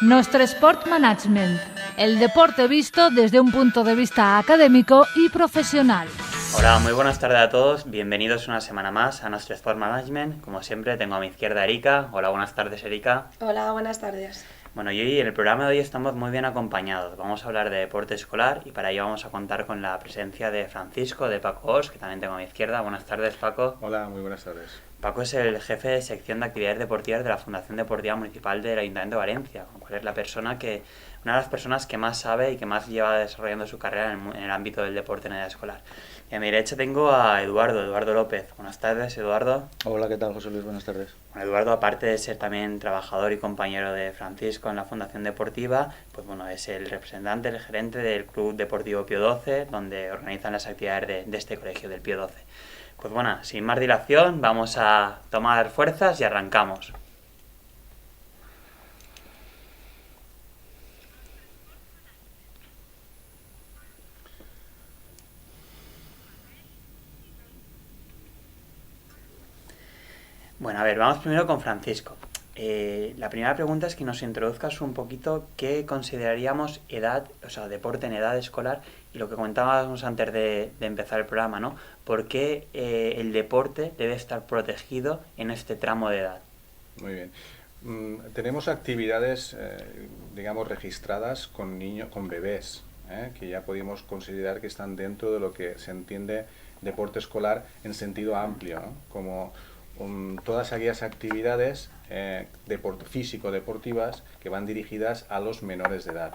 Nostre Sport Management, el deporte visto desde un punto de vista académico y profesional. Hola, muy buenas tardes a todos, bienvenidos una semana más a Nostre Sport Management. Como siempre tengo a mi izquierda a Erika. Hola, buenas tardes, Erika. Hola, buenas tardes. Bueno, y hoy en el programa de hoy estamos muy bien acompañados. Vamos a hablar de deporte escolar y para ello vamos a contar con la presencia de Francisco, de Paco Os, que también tengo a mi izquierda. Buenas tardes, Paco. Hola, muy buenas tardes. Paco es el jefe de sección de actividades deportivas de la Fundación Deportiva Municipal del Ayuntamiento de Valencia, con lo cual es una de las personas que más sabe y que más lleva desarrollando su carrera en el ámbito del deporte en edad escolar. Y a mi derecha tengo a Eduardo López. Buenas tardes, Eduardo. Hola, ¿qué tal, José Luis? Buenas tardes. Bueno, Eduardo, aparte de ser también trabajador y compañero de Francisco en la Fundación Deportiva, pues bueno, es el representante, el gerente del Club Deportivo Pío XII, donde organizan las actividades de este colegio del Pío XII. Pues bueno, sin más dilación, vamos a tomar fuerzas y arrancamos. Bueno, a ver, vamos primero con Francisco. La primera pregunta es que nos introduzcas un poquito qué consideraríamos edad, o sea, deporte en edad escolar y lo que comentábamos antes de empezar el programa, ¿no? ¿Por qué el deporte debe estar protegido en este tramo de edad? Muy bien. Tenemos actividades, digamos, registradas con niños, con bebés, que ya podemos considerar que están dentro de lo que se entiende deporte escolar en sentido amplio, ¿no? Como todas aquellas actividades físico-deportivas que van dirigidas a los menores de edad.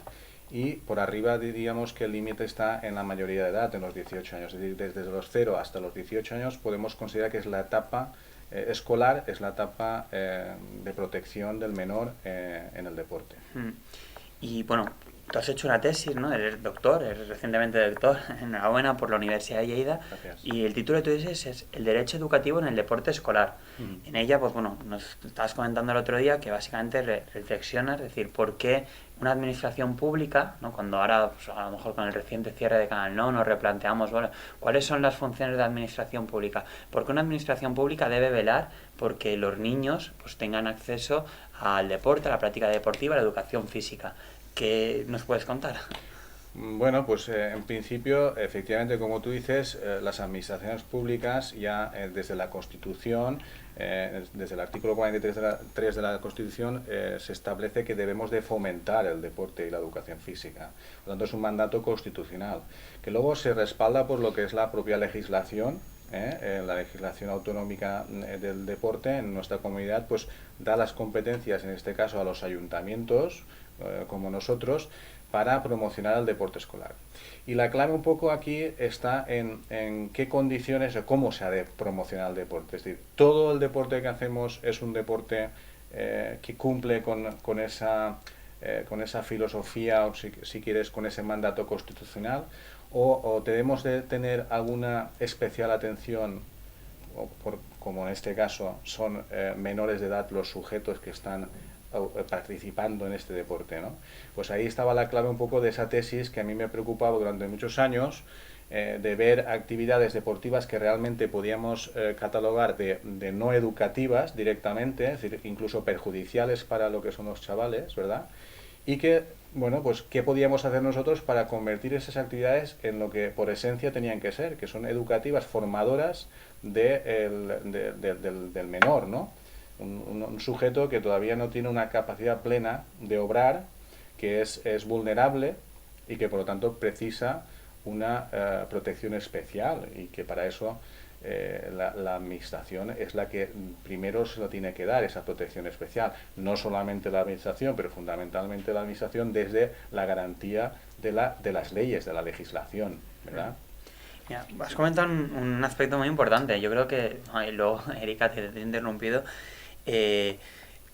Y por arriba diríamos que el límite está en la mayoría de edad, en los 18 años. Es decir, desde los 0 hasta los 18 años podemos considerar que es la etapa escolar, es la etapa de protección del menor en el deporte. Y bueno, tú has hecho una tesis, ¿no? Eres doctor, eres recientemente doctor, enhorabuena por la Universidad de Lleida. Gracias. Y el título de tu tesis es El derecho educativo en el deporte escolar. En ella, pues bueno, nos estabas comentando el otro día que básicamente reflexionas, es decir, por qué una administración pública, ¿no? Cuando ahora, pues, a lo mejor con el reciente cierre de Canal No, nos replanteamos, bueno, ¿cuáles son las funciones de la administración pública? ¿Por qué una administración pública debe velar porque los niños pues tengan acceso al deporte, a la práctica deportiva, a la educación física? ¿Qué nos puedes contar? Bueno, pues en principio, efectivamente, como tú dices, las administraciones públicas ya desde la Constitución, desde el artículo 43 de la Constitución, se establece que debemos de fomentar el deporte y la educación física. Por lo tanto, es un mandato constitucional, que luego se respalda por lo que es la propia legislación. La legislación autonómica del deporte en nuestra comunidad pues da las competencias, en este caso a los ayuntamientos, como nosotros, para promocionar el deporte escolar. Y la clave un poco aquí está en qué condiciones o cómo se ha de promocionar el deporte. Es decir, todo el deporte que hacemos es un deporte que cumple con esa filosofía, o si quieres, con ese mandato constitucional, o debemos de tener alguna especial atención, como en este caso son menores de edad los sujetos que están participando en este deporte, ¿no? Pues ahí estaba la clave un poco de esa tesis que a mí me preocupaba durante muchos años, de ver actividades deportivas que realmente podíamos catalogar de no educativas directamente, es decir, incluso perjudiciales para lo que son los chavales, ¿verdad? Y que, bueno, pues qué podíamos hacer nosotros para convertir esas actividades en lo que por esencia tenían que ser, que son educativas, formadoras del menor, ¿no? Un sujeto que todavía no tiene una capacidad plena de obrar, que es vulnerable y que por lo tanto precisa una protección especial, y que para eso la administración es la que primero se lo tiene que dar, esa protección especial. No solamente la administración, pero fundamentalmente la administración desde la garantía de las leyes, de la legislación, ¿verdad? Ya, has comentado un aspecto muy importante. Yo creo que, luego Erika te he interrumpido,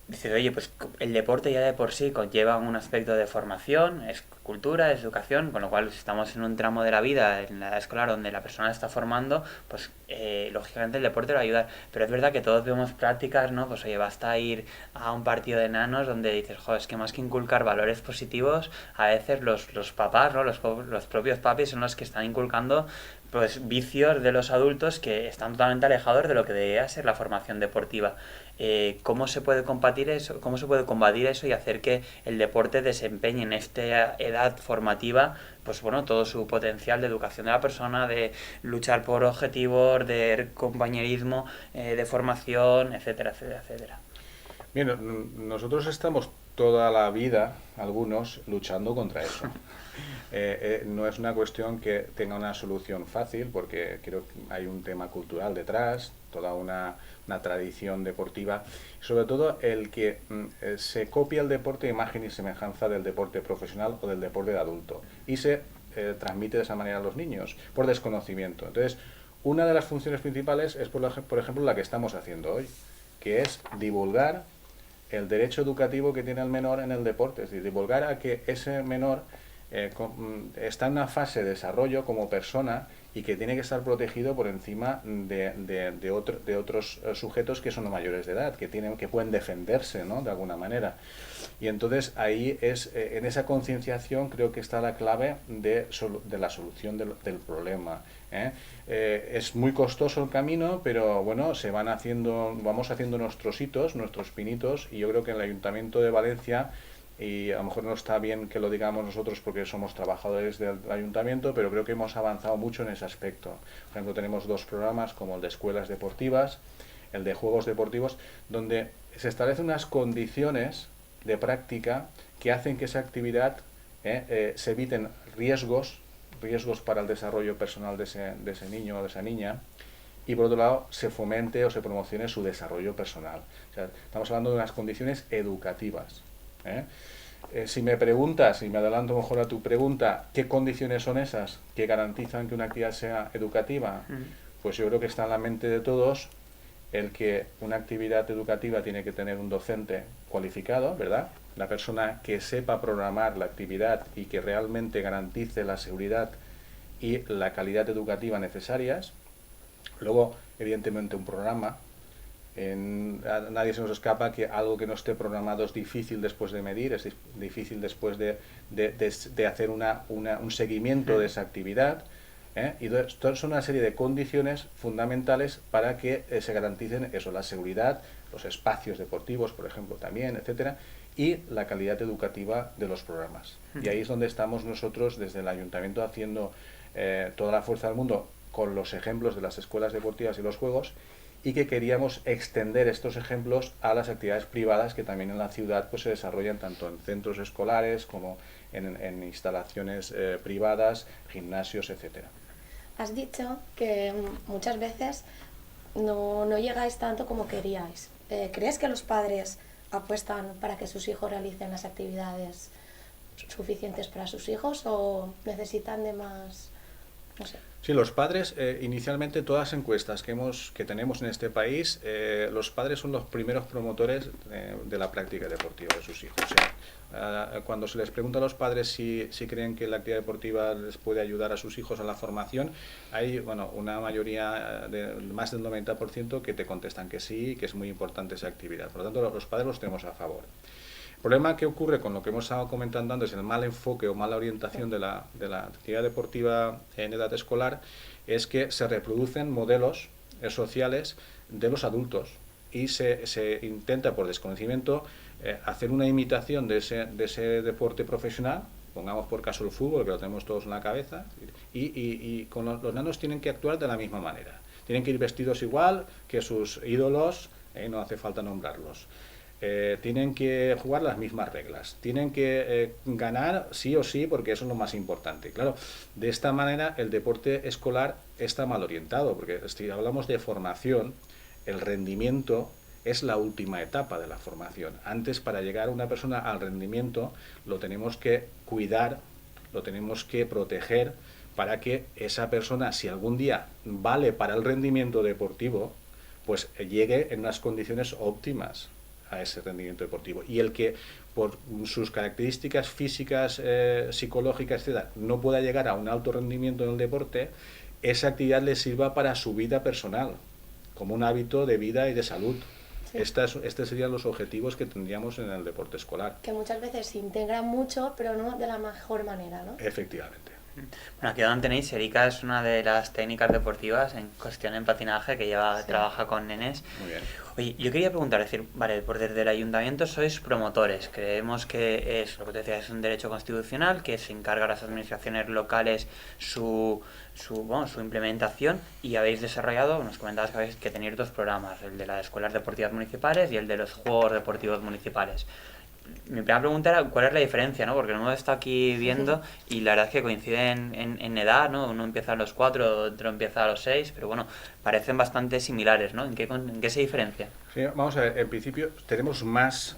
dices, oye, pues el deporte ya de por sí conlleva un aspecto de formación, es cultura, es educación, con lo cual si estamos en un tramo de la vida, en la edad escolar, donde la persona está formando, pues lógicamente el deporte le va a ayudar. Pero es verdad que todos vemos prácticas, ¿no? Pues oye, basta ir a un partido de enanos donde dices, joder, es que más que inculcar valores positivos, a veces los papás, ¿no? Los propios papis son los que están inculcando pues vicios de los adultos que están totalmente alejados de lo que debería ser la formación deportiva. ¿Cómo se puede combatir eso? ¿Cómo se puede combatir eso y hacer que el deporte desempeñe en esta edad formativa, pues bueno, todo su potencial de educación de la persona, de luchar por objetivos, de compañerismo, de formación, etcétera, etcétera, etcétera? Bien, nosotros estamos toda la vida, algunos, luchando contra eso. No es una cuestión que tenga una solución fácil, porque creo que hay un tema cultural detrás, toda una tradición deportiva, sobre todo el que se copia el deporte a imagen y semejanza del deporte profesional o del deporte de adulto, y se transmite de esa manera a los niños, por desconocimiento. Entonces, una de las funciones principales es, por ejemplo, la que estamos haciendo hoy, que es divulgar el derecho educativo que tiene el menor en el deporte, es decir, divulgar a que ese menor está en una fase de desarrollo como persona y que tiene que estar protegido por encima de otros sujetos que son mayores de edad, que pueden defenderse, ¿no?, de alguna manera. Y entonces ahí en esa concienciación creo que está la clave de la solución del problema. Es muy costoso el camino, pero bueno, vamos haciendo nuestros hitos, nuestros pinitos, y yo creo que en el Ayuntamiento de Valencia, y a lo mejor no está bien que lo digamos nosotros porque somos trabajadores del ayuntamiento, pero creo que hemos avanzado mucho en ese aspecto. Por ejemplo, tenemos 2 programas como el de escuelas deportivas, el de juegos deportivos, donde se establecen unas condiciones de práctica que hacen que esa actividad se eviten riesgos para el desarrollo personal de ese niño o de esa niña, y por otro lado se fomente o se promocione su desarrollo personal. O sea, estamos hablando de unas condiciones educativas. Si me preguntas, y me adelanto mejor a tu pregunta, ¿qué condiciones son esas que garantizan que una actividad sea educativa? Pues yo creo que está en la mente de todos el que una actividad educativa tiene que tener un docente cualificado, ¿verdad? La persona que sepa programar la actividad y que realmente garantice la seguridad y la calidad educativa necesarias. Luego, evidentemente, un programa. A nadie se nos escapa que algo que no esté programado es difícil después de medir, es difícil después de hacer un seguimiento de esa actividad. Y todas son una serie de condiciones fundamentales para que se garanticen eso, la seguridad, los espacios deportivos, por ejemplo, también, etcétera, y la calidad educativa de los programas. Y ahí es donde estamos nosotros desde el Ayuntamiento haciendo toda la fuerza del mundo con los ejemplos de las escuelas deportivas y los juegos, y que queríamos extender estos ejemplos a las actividades privadas que también en la ciudad pues se desarrollan tanto en centros escolares como en instalaciones privadas, gimnasios, etcétera. Has dicho que muchas veces no llegáis tanto como queríais. ¿Crees que los padres apuestan para que sus hijos realicen las actividades suficientes para sus hijos o necesitan de más? No sé. Sí, los padres, inicialmente todas las encuestas que tenemos en este país, los padres son los primeros promotores de la práctica deportiva de sus hijos. Cuando se les pregunta a los padres si creen que la actividad deportiva les puede ayudar a sus hijos a la formación, hay una mayoría, más del 90%, que te contestan que sí, que es muy importante esa actividad. Por lo tanto, los padres los tenemos a favor. El problema que ocurre con lo que hemos estado comentando antes, el mal enfoque o mala orientación de la actividad deportiva en edad escolar, es que se reproducen modelos sociales de los adultos y se intenta por desconocimiento hacer una imitación de ese deporte profesional, pongamos por caso el fútbol, que lo tenemos todos en la cabeza, y con los nanos tienen que actuar de la misma manera. Tienen que ir vestidos igual que sus ídolos, no hace falta nombrarlos. Tienen que jugar las mismas reglas, tienen que ganar sí o sí, porque eso es lo más importante. Claro, de esta manera el deporte escolar está mal orientado, porque si hablamos de formación, el rendimiento es la última etapa de la formación. Antes, para llegar a una persona al rendimiento, lo tenemos que cuidar, lo tenemos que proteger, para que esa persona, si algún día vale para el rendimiento deportivo, pues llegue en unas condiciones óptimas a ese rendimiento deportivo. Y el que por sus características físicas, psicológicas, etc., no pueda llegar a un alto rendimiento en el deporte, esa actividad le sirva para su vida personal, como un hábito de vida y de salud. Sí. Estos serían los objetivos que tendríamos en el deporte escolar. Que muchas veces se integran mucho, pero no de la mejor manera, ¿no? Efectivamente. Bueno, aquí donde tenéis, Erika es una de las técnicas deportivas en cuestión en patinaje que trabaja con nenes. Muy bien. Oye, yo quería preguntar, decir, vale, por desde el ayuntamiento sois promotores, creemos que es, lo que te decía, es un derecho constitucional, que se encarga a las administraciones locales su implementación, y habéis desarrollado, nos comentabas que tenéis 2 programas, el de las escuelas deportivas municipales y el de los juegos deportivos municipales. Mi primera pregunta era cuál es la diferencia, ¿no? Porque no hemos estado aquí viendo y la verdad es que coinciden en edad, ¿no? Uno empieza a los 4, otro empieza a los 6, pero bueno, parecen bastante similares, ¿no? ¿En qué se diferencia? Sí, vamos a ver, en principio tenemos más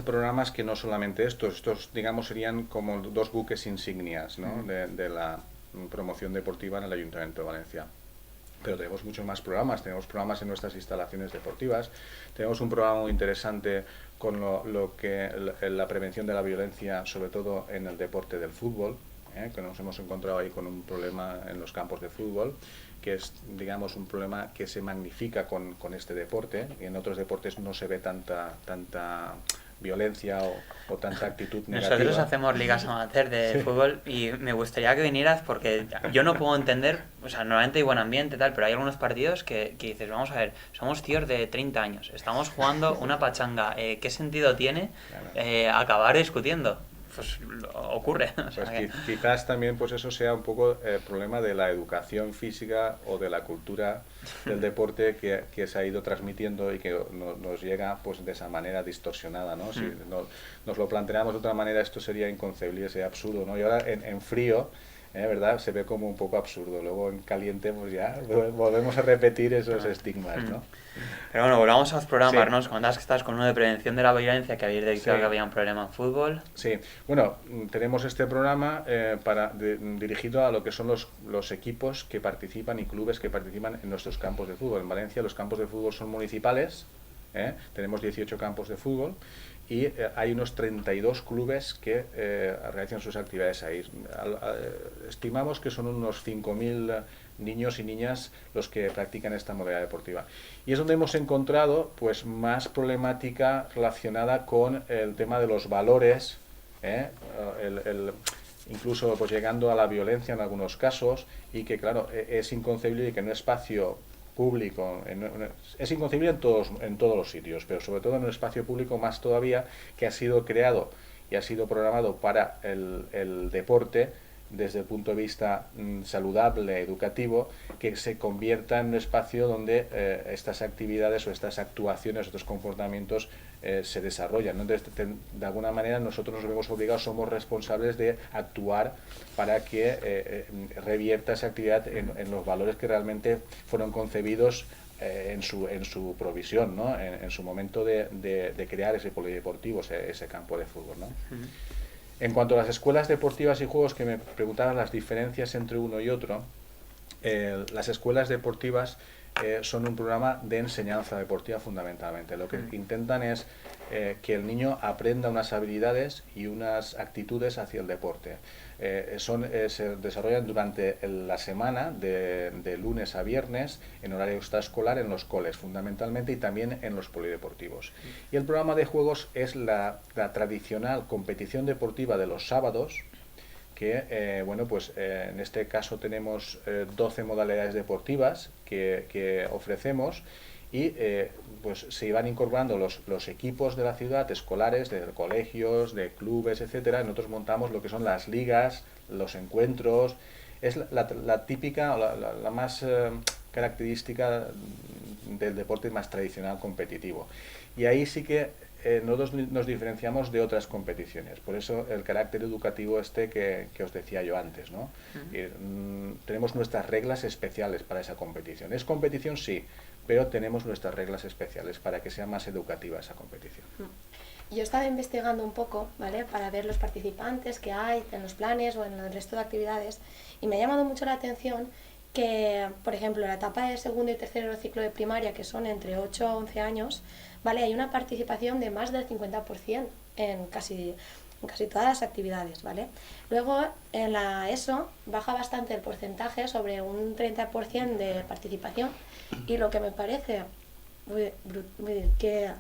programas que no solamente estos. Estos, digamos, serían como 2 buques insignias, ¿no? de la promoción deportiva en el Ayuntamiento de Valencia. Pero tenemos muchos más programas, tenemos programas en nuestras instalaciones deportivas, tenemos un programa muy interesante con la prevención de la violencia, sobre todo en el deporte del fútbol, que nos hemos encontrado ahí con un problema en los campos de fútbol, que es, digamos, un problema que se magnifica con este deporte, y en otros deportes no se ve tanta violencia o tanta actitud negativa. Nosotros hacemos ligas amateur de fútbol y me gustaría que vinieras porque yo no puedo entender, o sea, normalmente hay buen ambiente y tal, pero hay algunos partidos que dices, vamos a ver, somos tíos de 30 años, estamos jugando una pachanga, ¿qué sentido tiene acabar discutiendo? Pues ocurre. O sea, pues quizás también pues eso sea un poco el problema de la educación física o de la cultura del deporte que se ha ido transmitiendo y que nos llega pues de esa manera distorsionada, ¿no? Si nos lo planteáramos de otra manera, esto sería inconcebible, sería absurdo, ¿no? Y ahora en frío, ¿verdad? Se ve como un poco absurdo. Luego en caliente pues ya volvemos a repetir esos estigmas, ¿no? Pero bueno, volvamos a los programas, Sí. ¿no? Nos contabas que estás con uno de prevención de la violencia, que habéis detectado Sí. que había un problema en fútbol. Sí, bueno, tenemos este programa dirigido a lo que son los equipos que participan y clubes que participan en nuestros campos de fútbol. En Valencia los campos de fútbol son municipales, tenemos 18 campos de fútbol y hay unos 32 clubes que realizan sus actividades ahí. Estimamos que son unos 5.000 niños y niñas los que practican esta modalidad deportiva. Y es donde hemos encontrado pues más problemática relacionada con el tema de los valores, incluso pues llegando a la violencia en algunos casos, y que claro, es inconcebible que en un espacio público, es inconcebible en todos los sitios, pero sobre todo en un espacio público más todavía, que ha sido creado y ha sido programado para el deporte, desde el punto de vista saludable, educativo, que se convierta en un espacio donde estas actividades o estas actuaciones, estos comportamientos se desarrollan, ¿no? Entonces, de alguna manera nosotros nos vemos obligados, somos responsables de actuar para que revierta esa actividad en los valores que realmente fueron concebidos en su provisión, ¿no? En su momento de crear ese polideportivo, ese campo de fútbol, ¿no? En cuanto a las escuelas deportivas y juegos, que me preguntaban las diferencias entre uno y otro, las escuelas deportivas son un programa de enseñanza deportiva fundamentalmente. Lo que intentan es que el niño aprenda unas habilidades y unas actitudes hacia el deporte. Se desarrollan durante la semana, de lunes a viernes, en horario extraescolar en los coles fundamentalmente, y también en los polideportivos. Y el programa de juegos es la tradicional competición deportiva de los sábados, que en este caso tenemos 12 modalidades deportivas que ofrecemos, y pues se van incorporando los equipos de la ciudad, escolares, de colegios, de clubes, etcétera. Nosotros montamos lo que son las ligas, los encuentros. Es la típica, la más característica del deporte más tradicional competitivo. Y ahí sí que nosotros nos diferenciamos de otras competiciones. Por eso el carácter educativo que os decía yo antes, ¿no? Tenemos nuestras reglas especiales para esa competición. ¿Es competición? Sí, pero tenemos nuestras reglas especiales para que sea más educativa esa competición. Yo estaba investigando un poco, ¿vale?, para ver los participantes que hay en los planes o en el resto de actividades, y me ha llamado mucho la atención que, por ejemplo, en la etapa de segundo y tercero ciclo de primaria, que son entre 8 a 11 años, ¿vale?, hay una participación de más del 50% en casi todas las actividades, ¿vale? Luego, en la ESO baja bastante el porcentaje, sobre un 30% de participación, y lo que me parece que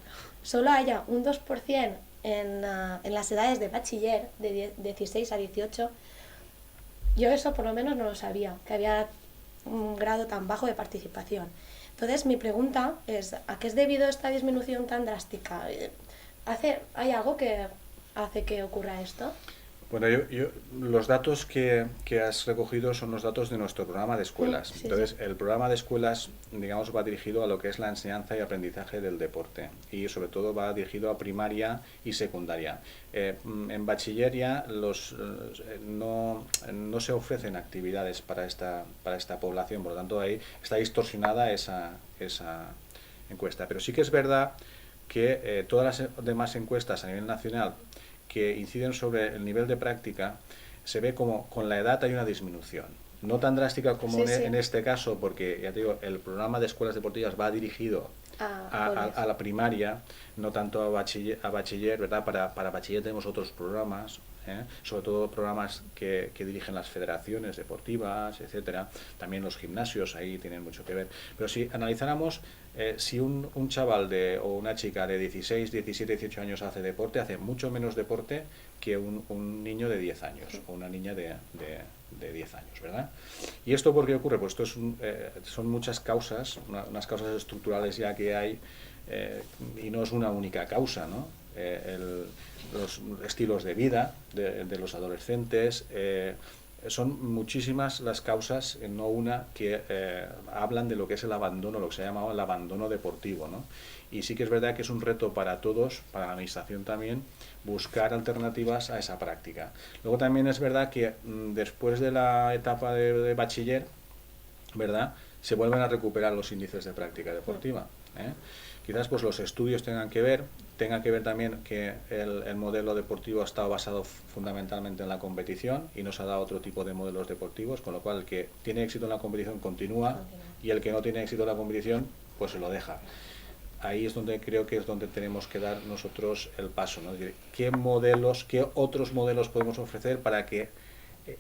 solo haya un 2% en las edades de bachiller, de 16 a 18, Yo eso por lo menos no lo sabía, que había un grado tan bajo de participación. Entonces mi pregunta es, ¿a qué es debido esta disminución tan drástica? ¿Hay algo que hace que ocurra esto? Bueno, los datos que has recogido son los datos de nuestro programa de escuelas. Sí, Entonces, sí. el programa de escuelas, digamos, va dirigido a lo que es la enseñanza y aprendizaje del deporte. Y sobre todo va dirigido a primaria y secundaria. En bachillería no se ofrecen actividades para esta población, por lo tanto ahí está distorsionada esa encuesta. Pero sí que es verdad que todas las demás encuestas a nivel nacional que inciden sobre el nivel de práctica, se ve como con la edad hay una disminución. No tan drástica como Sí. en este caso, porque ya te digo, el programa de escuelas deportivas va dirigido a la primaria, no tanto a bachiller, ¿verdad? Para bachiller tenemos otros programas, sobre todo programas que dirigen las federaciones deportivas, etcétera. También los gimnasios ahí tienen mucho que ver. Pero si analizáramos, si un chaval o una chica de 16, 17, 18 años hace deporte, hace mucho menos deporte que un niño de 10 años o una niña de 10 años, ¿verdad? ¿Y esto por qué ocurre? Pues esto son muchas causas, unas causas estructurales ya que hay, y no es una única causa, ¿no? Los estilos de vida de los adolescentes, son muchísimas las causas, no una, que hablan de lo que es el abandono, lo que se ha llamado el abandono deportivo, ¿no? Y sí que es verdad que es un reto para todos, para la administración también, buscar alternativas a esa práctica. Luego también es verdad que después de la etapa de bachiller, ¿verdad?, se vuelven a recuperar los índices de práctica deportiva, ¿eh? Quizás pues los estudios tenga que ver también que el modelo deportivo ha estado basado fundamentalmente en la competición y no se ha dado otro tipo de modelos deportivos, con lo cual el que tiene éxito en la competición continúa y el que no tiene éxito en la competición pues se lo deja. Ahí es donde creo que es donde tenemos que dar nosotros el paso, ¿no? Es decir, ¿qué otros modelos podemos ofrecer para que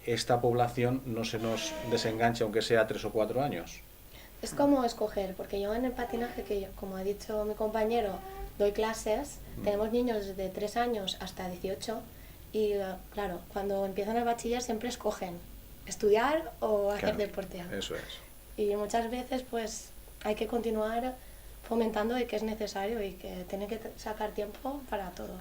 esta población no se nos desenganche, aunque sea 3 o 4 años? Es como escoger, porque yo en el patinaje, como ha dicho mi compañero, doy clases, tenemos niños de 3 años hasta 18 y claro, cuando empiezan el bachiller siempre escogen estudiar o hacer deporte. Eso es. Y muchas veces pues hay que continuar fomentando de que es necesario y que tiene que sacar tiempo para todo.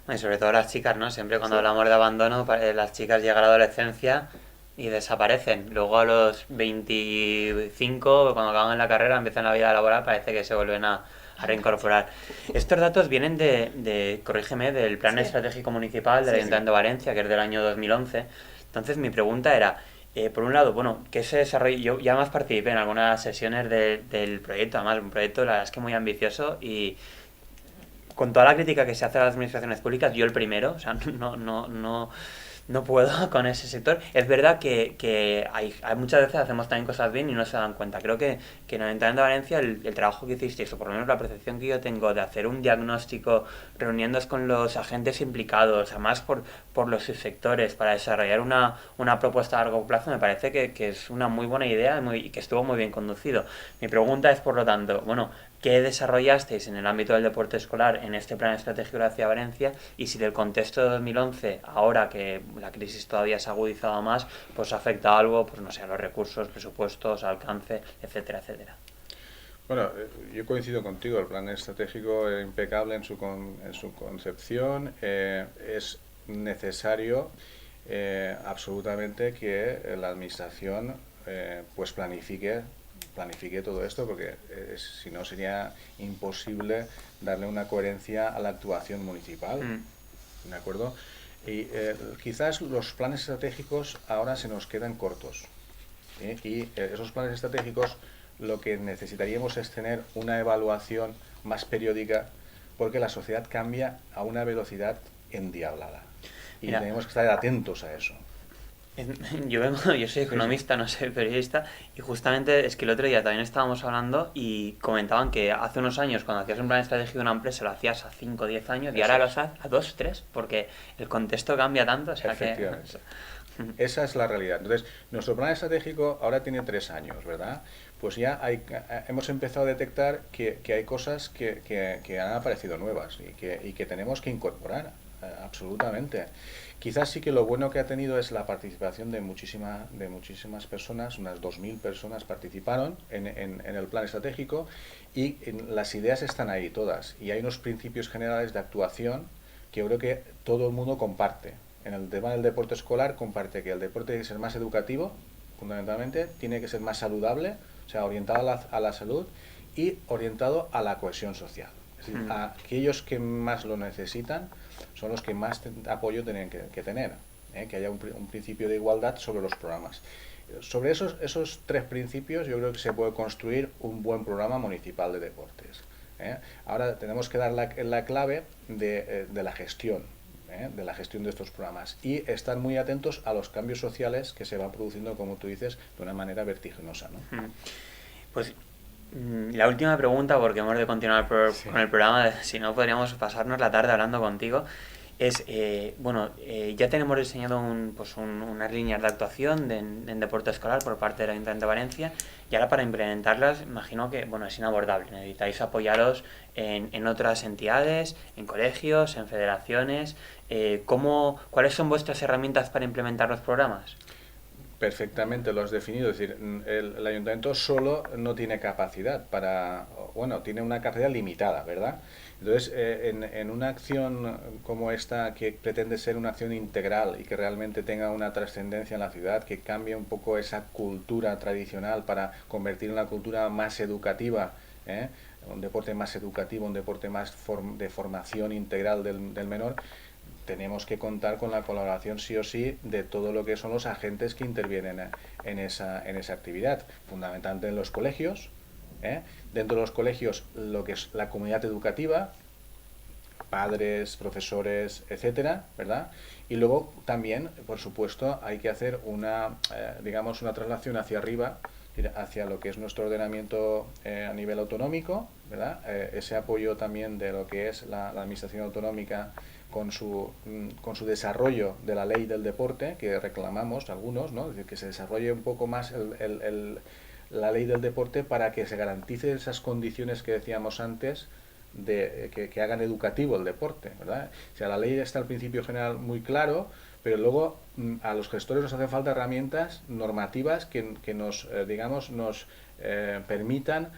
Y sobre todo las chicas, ¿no? Siempre cuando hablamos de abandono, las chicas llegan a la adolescencia y desaparecen. Luego a los 25, cuando acaban la carrera, empiezan la vida laboral, parece que se vuelven a reincorporar. Estos datos vienen corrígeme, del Plan Estratégico Municipal del Ayuntamiento de Valencia, que es del año 2011. Entonces mi pregunta era, por un lado, bueno, ¿qué se desarrolla? Yo ya más participé en algunas sesiones del proyecto, además un proyecto la verdad es que muy ambicioso y con toda la crítica que se hace a las administraciones públicas, yo el primero, o sea, no puedo con ese sector. Es verdad que hay muchas veces hacemos también cosas bien y no se dan cuenta. Creo que en el Ayuntamiento de Valencia el trabajo que hicisteis, o por lo menos la percepción que yo tengo de hacer un diagnóstico reuniéndoos con los agentes implicados, además por los subsectores, para desarrollar una propuesta a largo plazo, me parece que es una muy buena idea y que estuvo muy bien conducido. Mi pregunta es, por lo tanto, bueno, ¿qué desarrollasteis en el ámbito del deporte escolar en este plan estratégico de la Ciudad de Valencia? Y si del contexto de 2011, ahora que la crisis todavía se ha agudizado más, pues afecta algo, pues no sé, a los recursos, presupuestos, alcance, etcétera, etcétera. Bueno, yo coincido contigo, el plan estratégico es impecable en su concepción, es necesario absolutamente que la administración pues planifique todo esto, porque si no sería imposible darle una coherencia a la actuación municipal, ¿de acuerdo? Y quizás los planes estratégicos ahora se nos quedan cortos, ¿sí? Y esos planes estratégicos lo que necesitaríamos es tener una evaluación más periódica, porque la sociedad cambia a una velocidad endiablada y tenemos que estar atentos a eso. Yo soy economista, no soy periodista, y justamente es que el otro día también estábamos hablando y comentaban que hace unos años cuando hacías un plan estratégico de una empresa lo hacías a 5 o 10 años y ahora lo haces a 2 o 3 porque el contexto cambia tanto, o sea que... Esa es la realidad. Entonces, nuestro plan estratégico ahora tiene 3 años, ¿verdad? Pues ya hemos empezado a detectar que hay cosas que han aparecido nuevas y que tenemos que incorporar absolutamente. Quizás sí que lo bueno que ha tenido es la participación de muchísimas personas, unas 2.000 personas participaron en el plan estratégico y las ideas están ahí todas. Y hay unos principios generales de actuación que yo creo que todo el mundo comparte. En el tema del deporte escolar comparte que el deporte tiene que ser más educativo, fundamentalmente, tiene que ser más saludable, o sea, orientado a la salud y orientado a la cohesión social. Es decir, a aquellos que más lo necesitan son los que más apoyo tienen que tener, que haya un principio de igualdad sobre los programas. Sobre esos 3 principios yo creo que se puede construir un buen programa municipal de deportes. Ahora tenemos que dar la clave de la gestión, de la gestión de estos programas y estar muy atentos a los cambios sociales que se van produciendo, como tú dices, de una manera vertiginosa, ¿no? Pues la última pregunta, porque hemos de continuar con el programa, si no podríamos pasarnos la tarde hablando contigo, es, ya tenemos diseñado unas líneas de actuación en deporte escolar por parte del Ayuntamiento de Valencia y ahora para implementarlas imagino que es inabordable, necesitáis apoyaros en otras entidades, en colegios, en federaciones. ¿Cuáles son vuestras herramientas para implementar los programas? Perfectamente lo has definido, es decir, el ayuntamiento solo no tiene capacidad tiene una capacidad limitada, ¿verdad? Entonces, en una acción como esta, que pretende ser una acción integral y que realmente tenga una trascendencia en la ciudad, que cambie un poco esa cultura tradicional para convertir en una cultura más educativa, un deporte más educativo, un deporte más de formación integral del menor, tenemos que contar con la colaboración sí o sí de todo lo que son los agentes que intervienen en esa actividad, fundamentalmente en los colegios, dentro de los colegios lo que es la comunidad educativa, padres, profesores, etcétera, ¿verdad? Y luego también, por supuesto, hay que hacer una traslación hacia arriba, hacia lo que es nuestro ordenamiento a nivel autonómico, ¿verdad? Ese apoyo también de lo que es la administración autonómica con su desarrollo de la ley del deporte, que reclamamos algunos, ¿no? Es decir, que se desarrolle un poco más la ley del deporte para que se garantice esas condiciones que decíamos antes de que hagan educativo el deporte, ¿verdad? O sea, la ley está al principio general muy claro, pero luego a los gestores nos hacen falta herramientas normativas que nos permitan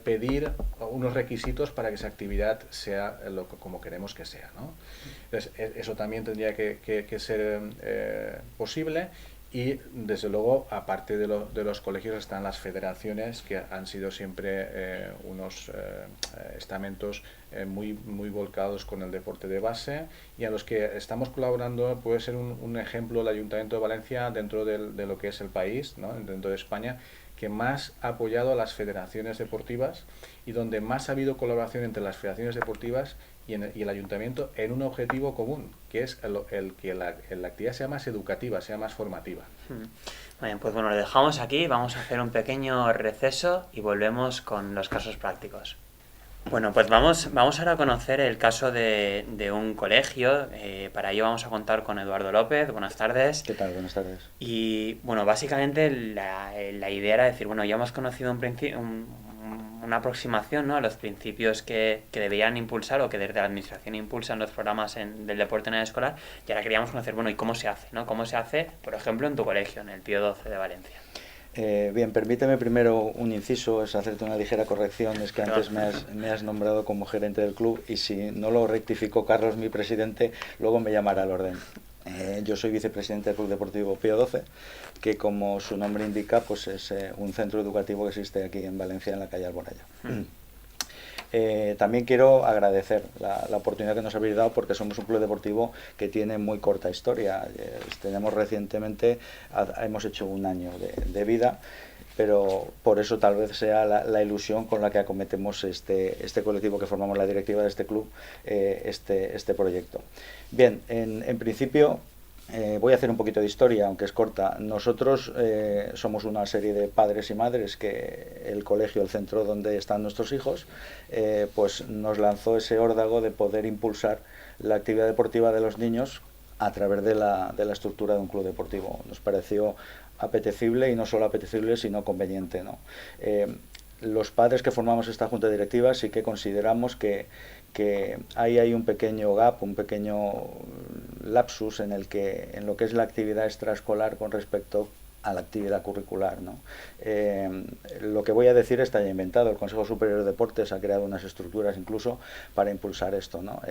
pedir unos requisitos para que esa actividad sea como queremos que sea, ¿no? Entonces, eso también tendría que ser posible. Y desde luego, aparte de los colegios, están las federaciones, que han sido siempre unos estamentos muy volcados con el deporte de base y a los que estamos colaborando. Puede ser un ejemplo el Ayuntamiento de Valencia dentro de lo que es el país, ¿no? Dentro de España, que más ha apoyado a las federaciones deportivas y donde más ha habido colaboración entre las federaciones deportivas y el ayuntamiento en un objetivo común, que es el que la actividad sea más educativa, sea más formativa. Bien, pues lo dejamos aquí, vamos a hacer un pequeño receso y volvemos con los casos prácticos. Bueno, pues vamos ahora a conocer el caso de un colegio. Para ello vamos a contar con Eduardo López. Buenas tardes. ¿Qué tal? Buenas tardes. Y bueno, básicamente la idea era decir, ya hemos conocido una aproximación, ¿no?, a los principios que deberían impulsar o que desde la administración impulsan los programas del deporte en el escolar, y ahora queríamos conocer, ¿y cómo se hace? ¿No? ¿Cómo se hace, por ejemplo, en tu colegio, en el Pío XII de Valencia? Bien, permíteme primero un inciso, es hacerte una ligera corrección, es que antes me has nombrado como gerente del club y si no lo rectificó Carlos, mi presidente, luego me llamará al orden. Yo soy vicepresidente del Club Deportivo Pío XII, que como su nombre indica, pues es un centro educativo que existe aquí en Valencia, en la calle Alboraya. También quiero agradecer la oportunidad que nos habéis dado, porque somos un club deportivo que tiene muy corta historia. Tenemos recientemente, hemos hecho un año de vida, pero por eso tal vez sea la ilusión con la que acometemos este colectivo que formamos la directiva de este club, este proyecto. Bien, en principio voy a hacer un poquito de historia, aunque es corta. Nosotros somos una serie de padres y madres que el colegio, el centro donde están nuestros hijos, pues nos lanzó ese órdago de poder impulsar la actividad deportiva de los niños a través de la estructura de un club deportivo. Nos pareció apetecible, y no solo apetecible, sino conveniente, ¿no? Los padres que formamos esta junta directiva sí que consideramos que que ahí hay un pequeño gap, un pequeño lapsus en lo que es la actividad extraescolar con respecto a la actividad curricular, ¿no? Lo que voy a decir está ya inventado. El Consejo Superior de Deportes ha creado unas estructuras incluso para impulsar esto, ¿no?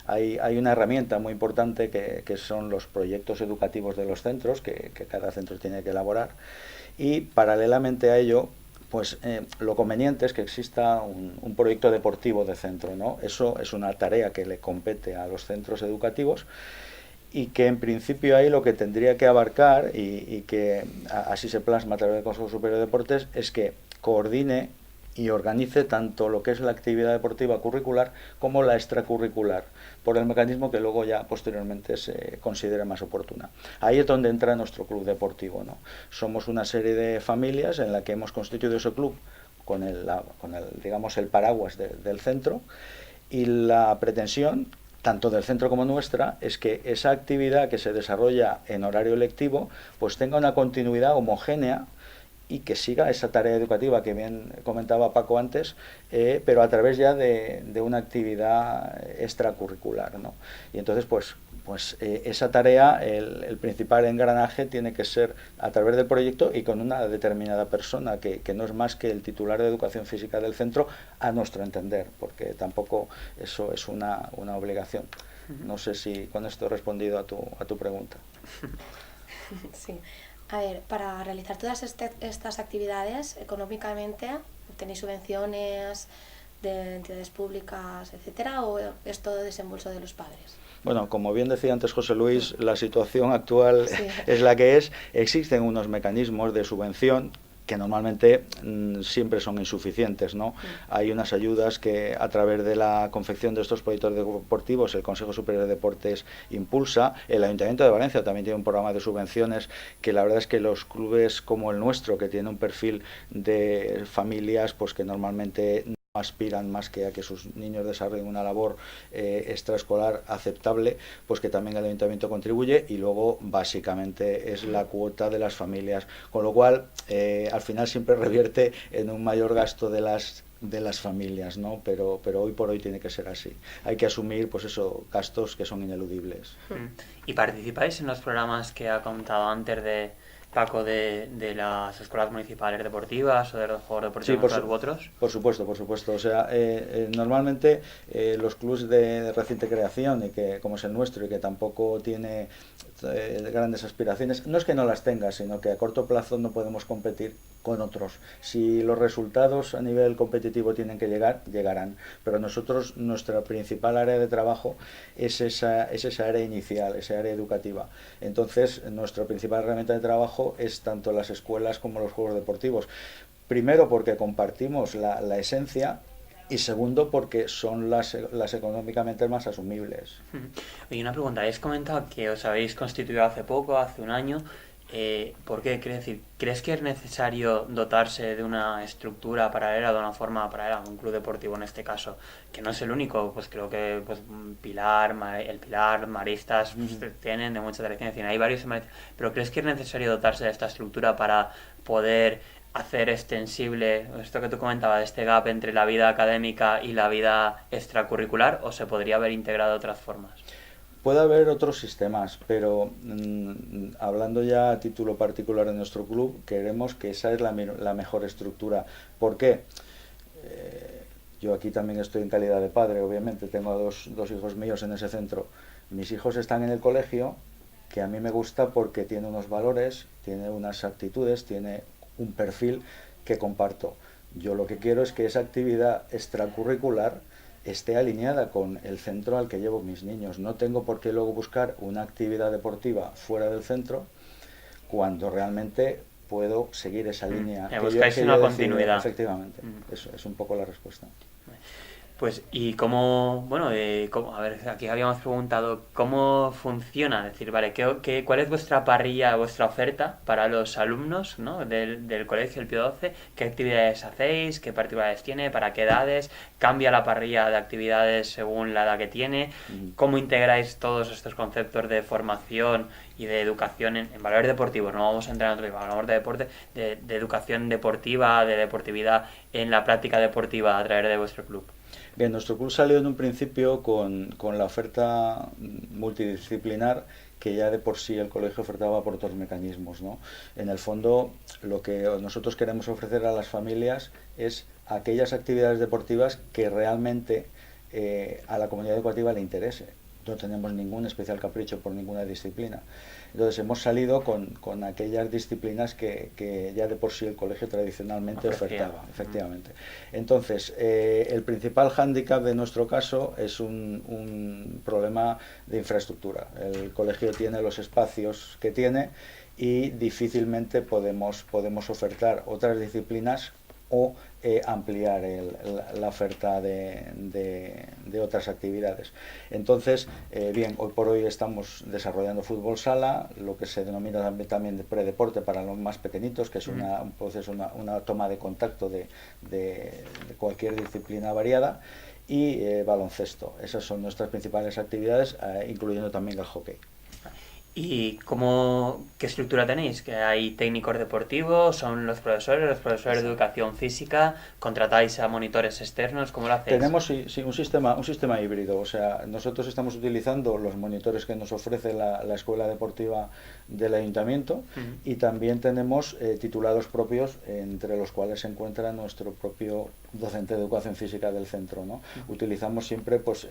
Hay una herramienta muy importante que son los proyectos educativos de los centros, que cada centro tiene que elaborar, y paralelamente a ello, pues lo conveniente es que exista un proyecto deportivo de centro, ¿no? Eso es una tarea que le compete a los centros educativos, y que en principio ahí lo que tendría que abarcar, y que así se plasma a través del Consejo Superior de Deportes, es que coordine y organice tanto lo que es la actividad deportiva curricular como la extracurricular, por el mecanismo que luego ya posteriormente se considere más oportuna. Ahí es donde entra nuestro club deportivo, ¿no? Somos una serie de familias en la que hemos constituido ese club con el digamos, el paraguas del centro, y la pretensión tanto del centro como nuestra es que esa actividad que se desarrolla en horario lectivo pues tenga una continuidad homogénea y que siga esa tarea educativa que bien comentaba Paco antes, pero a través ya de una actividad extracurricular, ¿no? Y entonces pues esa tarea, el principal engranaje tiene que ser a través del proyecto y con una determinada persona que no es más que el titular de educación física del centro, a nuestro entender, porque tampoco eso es una obligación. No sé si con esto he respondido a tu pregunta. Sí. A ver, para realizar todas estas actividades, económicamente, ¿tenéis subvenciones de entidades públicas, etcétera, o es todo desembolso de los padres? Bueno, como bien decía antes José Luis, la situación actual Sí. es la que es. Existen unos mecanismos de subvención que normalmente siempre son insuficientes, ¿no? Hay unas ayudas que a través de la confección de estos proyectos deportivos el Consejo Superior de Deportes impulsa. El Ayuntamiento de Valencia también tiene un programa de subvenciones que la verdad es que los clubes como el nuestro, que tiene un perfil de familias pues que normalmente no aspiran más que a que sus niños desarrollen una labor extraescolar aceptable, pues que también el ayuntamiento contribuye, y luego básicamente es la cuota de las familias, con lo cual al final siempre revierte en un mayor gasto de las familias, ¿no? Pero hoy por hoy tiene que ser así. Hay que asumir pues eso, gastos que son ineludibles. ¿Y participáis en los programas que ha contado antes de Paco, de las escuelas municipales deportivas o de los juegos deportivos u otros? Por supuesto. O sea, normalmente los clubes de reciente creación, y que como es el nuestro y que tampoco tiene grandes aspiraciones, no es que no las tenga, sino que a corto plazo no podemos competir con otros. Si los resultados a nivel competitivo tienen que llegar, llegarán. Pero nosotros, nuestra principal área de trabajo es esa área inicial, esa área educativa. Entonces, nuestra principal herramienta de trabajo es tanto las escuelas como los juegos deportivos. Primero porque compartimos la esencia, y segundo porque son las económicamente más asumibles. Oye, una pregunta, habéis comentado que os habéis constituido hace poco, hace un año. ¿Por qué? ¿Crees que es necesario dotarse de una estructura paralela, de una forma paralela, un club deportivo en este caso, que no es el único? Pues creo que el Pilar, Maristas tienen de mucha tradición, hay varios, pero ¿crees que es necesario dotarse de esta estructura para poder hacer extensible esto que tú comentabas, de este gap entre la vida académica y la vida extracurricular, o se podría haber integrado de otras formas? Puede haber otros sistemas, pero hablando ya a título particular de nuestro club, queremos que esa es la mejor estructura. ¿Por qué? Yo aquí también estoy en calidad de padre, obviamente, tengo dos hijos míos en ese centro. Mis hijos están en el colegio, que a mí me gusta porque tiene unos valores, tiene unas actitudes, tiene un perfil que comparto. Yo lo que quiero es que esa actividad extracurricular esté alineada con el centro al que llevo mis niños. No tengo por qué luego buscar una actividad deportiva fuera del centro cuando realmente puedo seguir esa línea. Buscáis una continuidad. Efectivamente, eso es un poco la respuesta. Pues, y cómo, a ver, aquí habíamos preguntado cómo funciona, es decir, vale, ¿cuál es vuestra parrilla, vuestra oferta para los alumnos, ¿no?, del colegio, el Pío XII? ¿Qué actividades hacéis? ¿Qué particularidades tiene? ¿Para qué edades? ¿Cambia la parrilla de actividades según la edad que tiene? ¿Cómo integráis todos estos conceptos de formación y de educación en valores deportivos? No vamos a entrar en otro tema, hablamos de deporte, de educación deportiva, de deportividad en la práctica deportiva a través de vuestro club. Bien, nuestro club salió en un principio con la oferta multidisciplinar que ya de por sí el colegio ofertaba por otros mecanismos, ¿no? En el fondo, lo que nosotros queremos ofrecer a las familias es aquellas actividades deportivas que realmente a la comunidad educativa le interese. No tenemos ningún especial capricho por ninguna disciplina. Entonces hemos salido con aquellas disciplinas que ya de por sí el colegio tradicionalmente ofertaba, efectivamente. Entonces, el principal hándicap de nuestro caso es un problema de infraestructura. El colegio tiene los espacios que tiene y difícilmente podemos ofertar otras disciplinas o ampliar la oferta de otras actividades. Entonces, bien, hoy por hoy estamos desarrollando fútbol sala, lo que se denomina también de predeporte para los más pequeñitos, que es un proceso, una toma de contacto de cualquier disciplina variada, y baloncesto. Esas son nuestras principales actividades, incluyendo también el hockey. ¿Y qué estructura tenéis? ¿Que hay técnicos deportivos? ¿Son los profesores de educación física? ¿Contratáis a monitores externos? ¿Cómo lo hacéis? Tenemos sí, un sistema híbrido. O sea, nosotros estamos utilizando los monitores que nos ofrece la escuela deportiva del ayuntamiento, y también tenemos titulados propios, entre los cuales se encuentra nuestro propio docente de educación física del centro, ¿no? Utilizamos siempre pues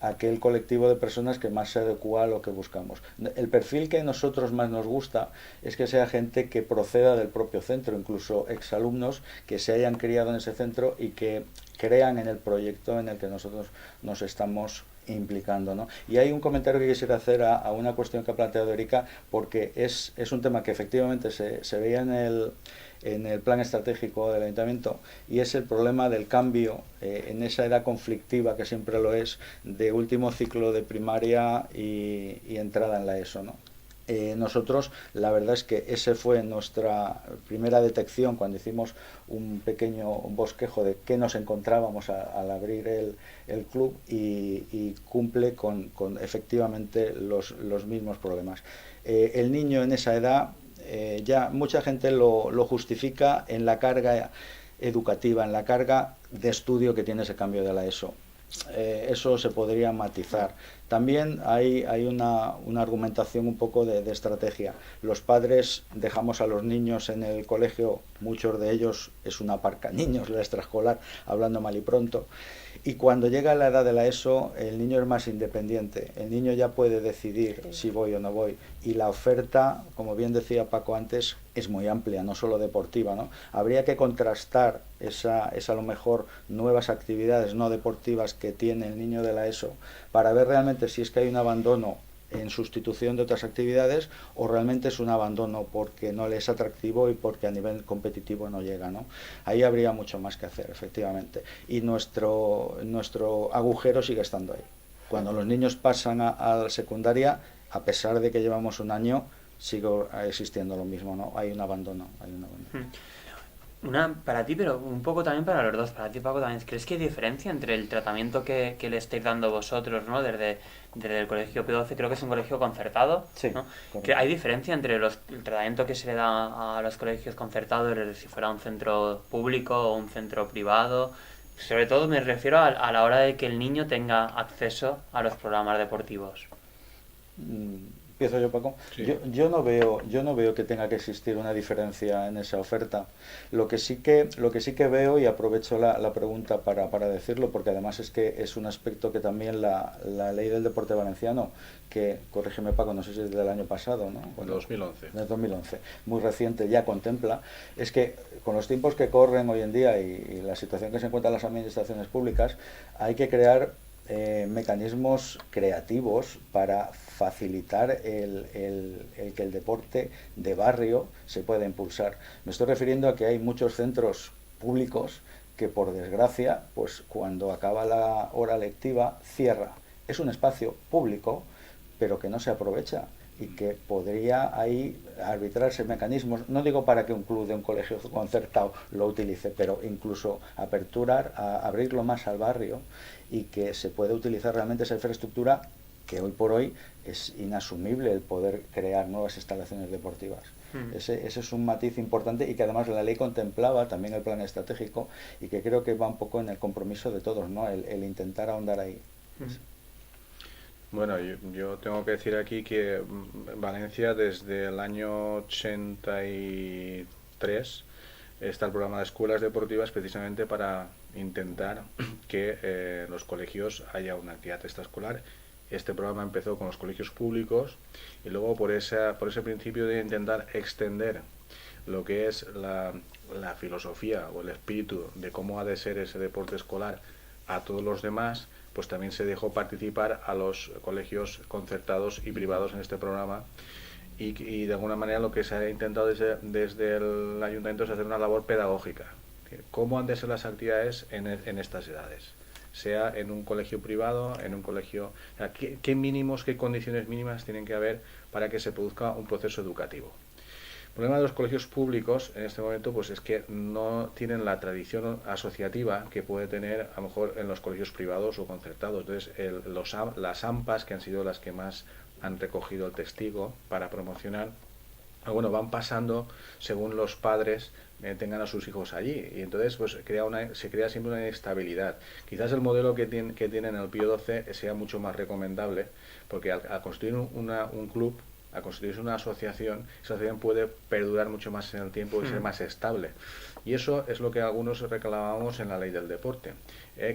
aquel colectivo de personas que más se adecua a lo que buscamos. El perfil que a nosotros más nos gusta es que sea gente que proceda del propio centro, incluso exalumnos que se hayan criado en ese centro y que crean en el proyecto en el que nosotros nos estamos implicando, ¿no? Y hay un comentario que quisiera hacer a una cuestión que ha planteado Erika, porque es un tema que efectivamente se veía en el plan estratégico del ayuntamiento, y es el problema del cambio en esa edad conflictiva, que siempre lo es, de último ciclo de primaria y entrada en la ESO, ¿no? Nosotros, la verdad es que ese fue nuestra primera detección cuando hicimos un pequeño bosquejo de qué nos encontrábamos al abrir el club, y cumple con efectivamente los mismos problemas. El niño en esa edad, ya mucha gente lo justifica en la carga educativa, en la carga de estudio que tiene ese cambio de la ESO. Eso se podría matizar. También hay una argumentación un poco de estrategia. Los padres dejamos a los niños en el colegio, muchos de ellos es una parca niños, la extraescolar, hablando mal y pronto, y cuando llega la edad de la ESO el niño es más independiente, el niño ya puede decidir si voy o no voy, y la oferta, como bien decía Paco antes, es muy amplia, no solo deportiva, ¿no? Habría que contrastar a lo mejor nuevas actividades no deportivas que tiene el niño de la ESO para ver realmente si es que hay un abandono en sustitución de otras actividades, o realmente es un abandono porque no le es atractivo y porque a nivel competitivo no llega, ¿no? Ahí habría mucho más que hacer, efectivamente, y nuestro agujero sigue estando ahí. Cuando los niños pasan a la secundaria, a pesar de que llevamos un año, sigue existiendo lo mismo, ¿no? Hay un abandono. Una para ti, pero un poco también para los dos. Para ti, Paco, también. ¿Crees que hay diferencia entre el tratamiento que le estáis dando vosotros, ¿no? Desde el colegio P12, creo que es un colegio concertado, sí, ¿no? ¿Que hay diferencia entre el tratamiento que se le da a los colegios concertados, desde si fuera un centro público o un centro privado? Sobre todo me refiero a la hora de que el niño tenga acceso a los programas deportivos. ¿Empiezo yo, Paco? Sí. Yo no veo que tenga que existir una diferencia en esa oferta. Lo que sí que veo, y aprovecho la pregunta para decirlo, porque además es que es un aspecto que también la ley del deporte valenciano, que, corrígeme, Paco, no sé si es del año pasado, ¿no? Bueno, 2011. Del 2011, muy reciente, ya contempla, es que con los tiempos que corren hoy en día y la situación que se encuentran las administraciones públicas, hay que crear mecanismos creativos para facilitar el que el deporte de barrio se pueda impulsar. Me estoy refiriendo a que hay muchos centros públicos que, por desgracia, pues cuando acaba la hora lectiva cierra. Es un espacio público, pero que no se aprovecha, y que podría ahí arbitrarse mecanismos, no digo para que un club de un colegio concertado lo utilice, pero incluso abrirlo más al barrio, y que se pueda utilizar realmente esa infraestructura que hoy por hoy es inasumible el poder crear nuevas instalaciones deportivas. Ese es un matiz importante y que además la ley contemplaba también el plan estratégico y que creo que va un poco en el compromiso de todos, ¿no? El intentar ahondar ahí. Bueno, yo tengo que decir aquí que Valencia desde el año 83 está el programa de escuelas deportivas precisamente para intentar que en los colegios haya una actividad extraescolar. Este programa empezó con los colegios públicos y luego por ese principio de intentar extender lo que es la filosofía o el espíritu de cómo ha de ser ese deporte escolar a todos los demás, pues también se dejó participar a los colegios concertados y privados en este programa y de alguna manera lo que se ha intentado desde el ayuntamiento es hacer una labor pedagógica. ¿Cómo han de ser las actividades en estas edades? Sea en un colegio privado, en un colegio... ¿Qué mínimos, qué condiciones mínimas tienen que haber para que se produzca un proceso educativo? El problema de los colegios públicos en este momento pues es que no tienen la tradición asociativa que puede tener a lo mejor en los colegios privados o concertados. Entonces las AMPAs, que han sido las que más han recogido el testigo para promocionar, bueno, van pasando según los padres tengan a sus hijos allí y entonces pues se crea siempre una inestabilidad. Quizás el modelo que tienen el Pío XII sea mucho más recomendable porque al construir un club, al constituirse una asociación, esa asociación puede perdurar mucho más en el tiempo y ser más estable. Y eso es lo que algunos reclamábamos en la ley del deporte,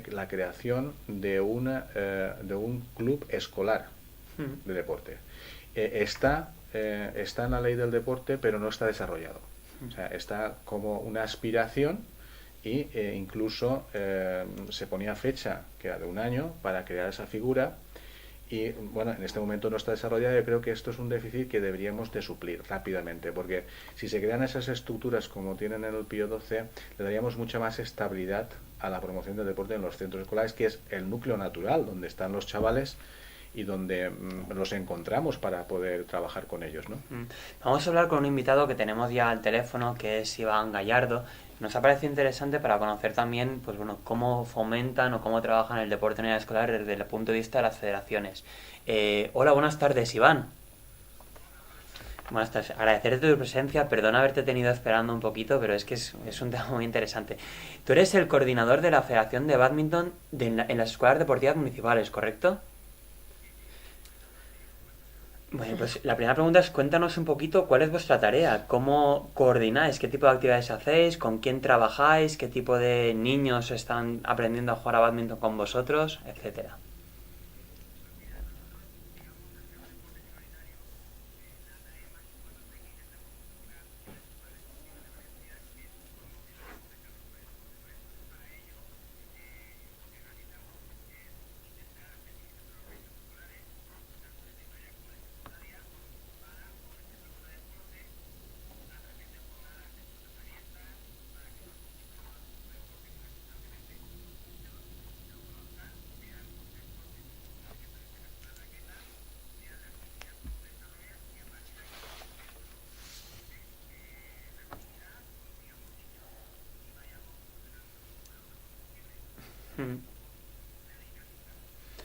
la creación de un club escolar de deporte. Está en la ley del deporte, pero no está desarrollado. O sea, está como una aspiración y incluso se ponía fecha, que era de 1 año, para crear esa figura. Y bueno, en este momento no está desarrollada. Yo creo que esto es un déficit que deberíamos de suplir rápidamente, porque si se crean esas estructuras como tienen en el Pío XII, le daríamos mucha más estabilidad a la promoción del deporte en los centros escolares, que es el núcleo natural, donde están los chavales y donde los encontramos para poder trabajar con ellos, ¿no? Vamos a hablar con un invitado que tenemos ya al teléfono, que es Iván Gallardo. Nos ha parecido interesante para conocer también, pues bueno, cómo fomentan o cómo trabajan el deporte en edad escolar desde el punto de vista de las federaciones. Hola, buenas tardes, Iván. Buenas tardes. Agradecerte tu presencia. Perdona haberte tenido esperando un poquito, pero es que es un tema muy interesante. Tú eres el coordinador de la Federación de Bádminton en las escuelas deportivas municipales, ¿correcto? Bueno, pues la primera pregunta es, cuéntanos un poquito cuál es vuestra tarea, cómo coordináis, qué tipo de actividades hacéis, con quién trabajáis, qué tipo de niños están aprendiendo a jugar a bádminton con vosotros, etcétera.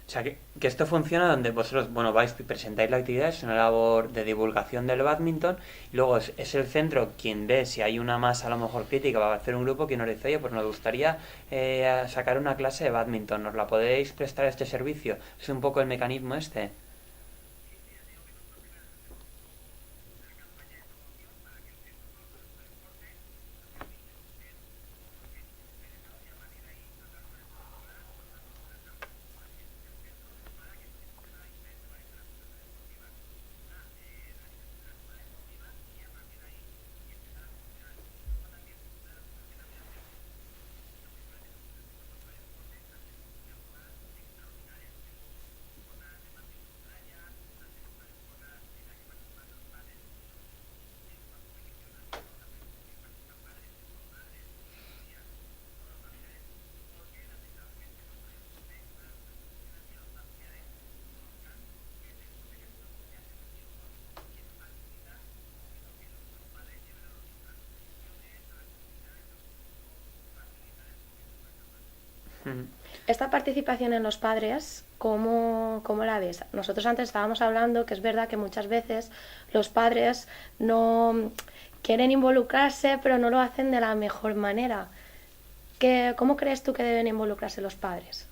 O sea, que esto funciona donde vosotros, bueno, vais y presentáis la actividad, es una labor de divulgación del bádminton, y luego es el centro quien ve si hay una masa a lo mejor crítica, va a hacer un grupo que nos dice, oye, pues nos gustaría sacar una clase de bádminton, ¿nos la podéis prestar este servicio? Es un poco el mecanismo este. Esta participación en los padres, ¿cómo la ves? Nosotros antes estábamos hablando que es verdad que muchas veces los padres no quieren involucrarse, pero no lo hacen de la mejor manera. ¿Cómo crees tú que deben involucrarse los padres?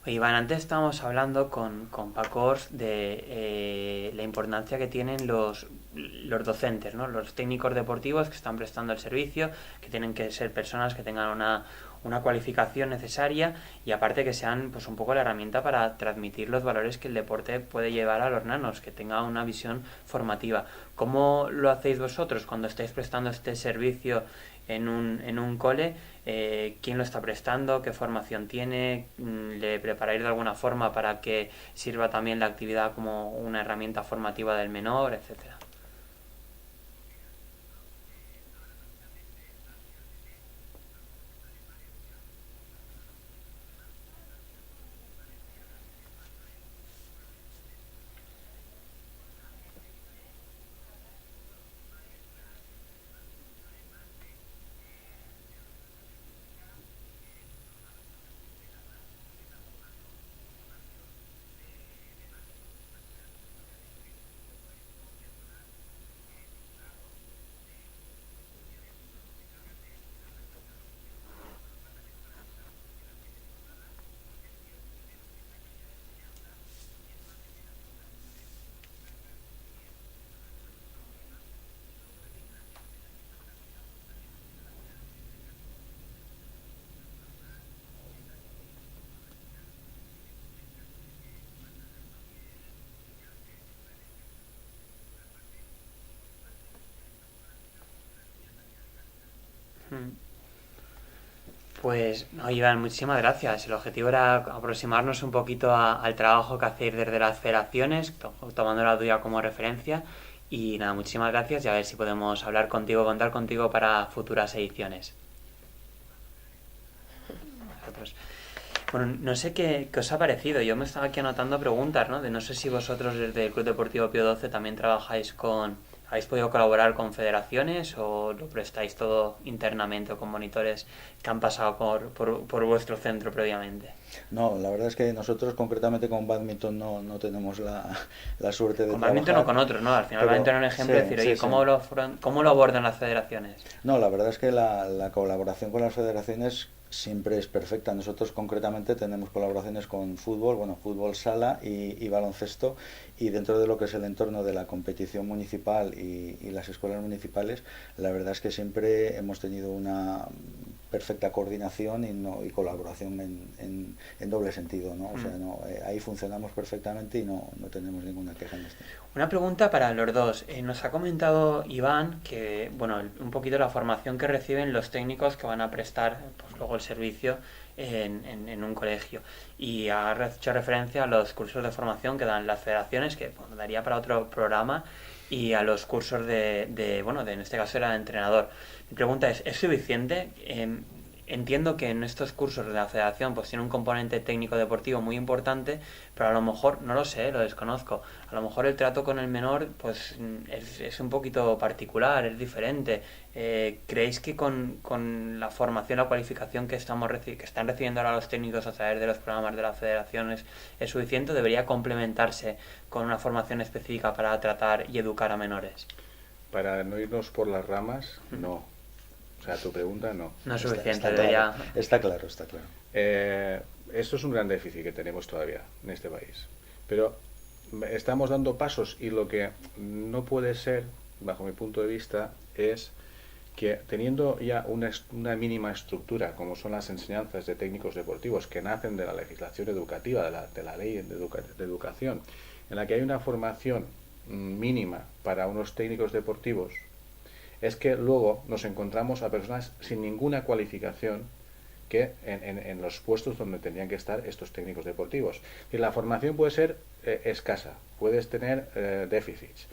Oye, Iván, antes estábamos hablando con Paco Ors de la importancia que tienen los docentes, ¿no? Los técnicos deportivos que están prestando el servicio, que tienen que ser personas que tengan una cualificación necesaria y aparte que sean pues un poco la herramienta para transmitir los valores que el deporte puede llevar a los nanos, que tenga una visión formativa. ¿Cómo lo hacéis vosotros cuando estáis prestando este servicio en un cole? ¿Quién lo está prestando? ¿Qué formación tiene? ¿Le preparáis de alguna forma para que sirva también la actividad como una herramienta formativa del menor, etcétera? Pues, no, Iván, muchísimas gracias. El objetivo era aproximarnos un poquito al trabajo que hacéis desde las federaciones, tomando la tuya como referencia. Y nada, muchísimas gracias y a ver si podemos hablar contigo, contar contigo para futuras ediciones. Pues, bueno, no sé qué os ha parecido. Yo me estaba aquí anotando preguntas, ¿no? No sé si vosotros desde el Club Deportivo Pío XII también trabajáis ¿habéis podido colaborar con federaciones o lo prestáis todo internamente o con monitores que han pasado por vuestro centro previamente? No, la verdad es que nosotros concretamente con bádminton no tenemos la suerte de con trabajar. Bádminton o con otros, ¿no? Al final pero, bádminton es un ejemplo sí, de decir, oye, sí, ¿cómo lo abordan las federaciones? No, la verdad es que la colaboración con las federaciones siempre es perfecta. Nosotros concretamente tenemos colaboraciones con fútbol, fútbol sala y baloncesto, y dentro de lo que es el entorno de la competición municipal y las escuelas municipales, la verdad es que siempre hemos tenido una perfecta coordinación y colaboración en doble sentido, ¿no? O sea, ahí funcionamos perfectamente y no tenemos ninguna queja en esto. Una pregunta para los dos. Nos ha comentado Iván que, un poquito la formación que reciben los técnicos que van a prestar pues luego el servicio en un colegio. Y ha hecho referencia a los cursos de formación que dan las federaciones, que daría para otro programa, y a los cursos en este caso era de entrenador. Mi pregunta ¿es suficiente? Entiendo que en estos cursos de la federación pues tiene un componente técnico deportivo muy importante, pero a lo mejor, no lo sé, lo desconozco, a lo mejor el trato con el menor pues es un poquito particular, es diferente. ¿Creéis que con la formación, la cualificación que están recibiendo ahora los técnicos a través de los programas de las federaciones es suficiente o debería complementarse con una formación específica para tratar y educar a menores? Para no irnos por las ramas, no. O sea, tu pregunta no. No es suficiente, Está claro. Esto es un gran déficit que tenemos todavía en este país. Pero estamos dando pasos y lo que no puede ser, bajo mi punto de vista, es que teniendo ya una mínima estructura, como son las enseñanzas de técnicos deportivos, que nacen de la legislación educativa, de la ley de educación, en la que hay una formación mínima para unos técnicos deportivos, es que luego nos encontramos a personas sin ninguna cualificación que en los puestos donde tendrían que estar estos técnicos deportivos. Y la formación puede ser escasa, puedes tener déficits.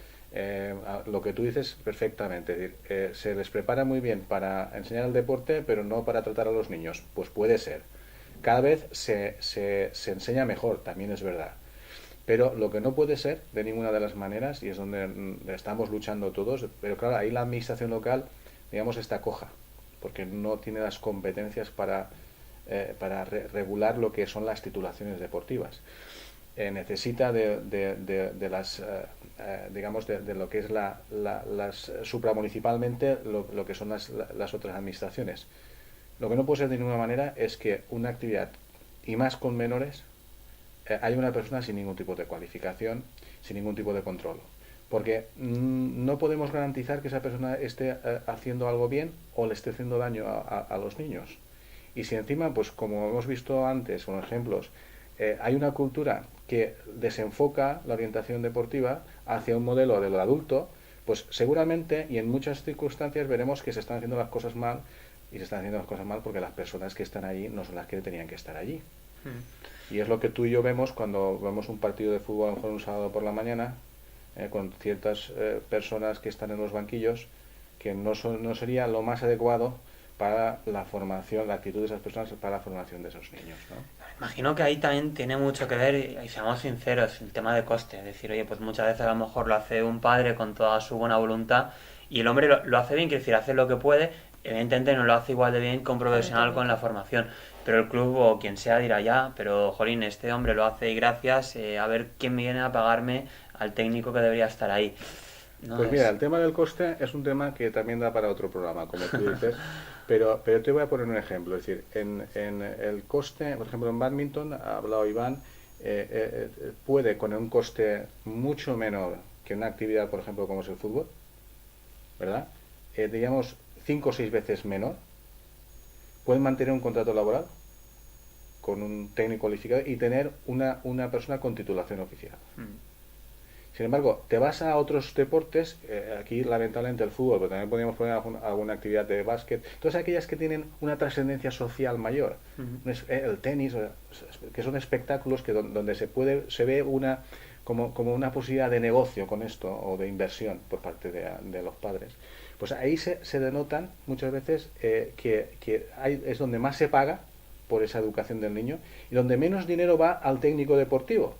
Lo que tú dices perfectamente, es decir, se les prepara muy bien para enseñar el deporte, pero no para tratar a los niños. Pues puede ser. Cada vez se enseña mejor, también es verdad. Pero lo que no puede ser de ninguna de las maneras, y es donde estamos luchando todos, pero claro, ahí la administración local, digamos, está coja, porque no tiene las competencias para regular lo que son las titulaciones deportivas. Necesita de las digamos de lo que es las supramunicipalmente lo que son las otras administraciones. Lo que no puede ser de ninguna manera es que una actividad, y más con menores, hay una persona sin ningún tipo de cualificación, sin ningún tipo de control, porque no podemos garantizar que esa persona esté haciendo algo bien o le esté haciendo daño a los niños. Y si encima, pues como hemos visto antes con ejemplos, hay una cultura que desenfoca la orientación deportiva hacia un modelo del adulto, pues seguramente y en muchas circunstancias veremos que se están haciendo las cosas mal, y se están haciendo las cosas mal porque las personas que están allí no son las que tenían que estar allí. Y es lo que tú y yo vemos cuando vemos un partido de fútbol, a lo mejor un sábado por la mañana, con ciertas personas que están en los banquillos, que no sería lo más adecuado para la formación, la actitud de esas personas para la formación de esos niños, ¿no? Imagino que ahí también tiene mucho que ver, y seamos sinceros, el tema de coste. Es decir, oye, pues muchas veces a lo mejor lo hace un padre con toda su buena voluntad y el hombre lo hace bien, quiere decir, hace lo que puede, evidentemente no lo hace igual de bien que un profesional con la formación, pero el club o quien sea dirá ya, pero jolín, este hombre lo hace y gracias, a ver quién me viene a pagarme al técnico que debería estar ahí. No pues es... mira, el tema del coste es un tema que también da para otro programa, como tú dices, pero te voy a poner un ejemplo. Es decir, en el coste, por ejemplo, en badminton, ha hablado Iván, puede con un coste mucho menor que una actividad, por ejemplo, como es el fútbol, ¿verdad? Digamos, 5 o 6 veces menor, pueden mantener un contrato laboral con un técnico cualificado y tener una persona con titulación oficial. Sin embargo, te vas a otros deportes, aquí lamentablemente el fútbol, pero también podríamos poner alguna actividad de básquet, todas aquellas que tienen una trascendencia social mayor, el tenis, que son espectáculos que donde se ve como una posibilidad de negocio con esto, o de inversión por parte de los padres. Pues ahí se denotan muchas veces que es donde más se paga por esa educación del niño y donde menos dinero va al técnico deportivo.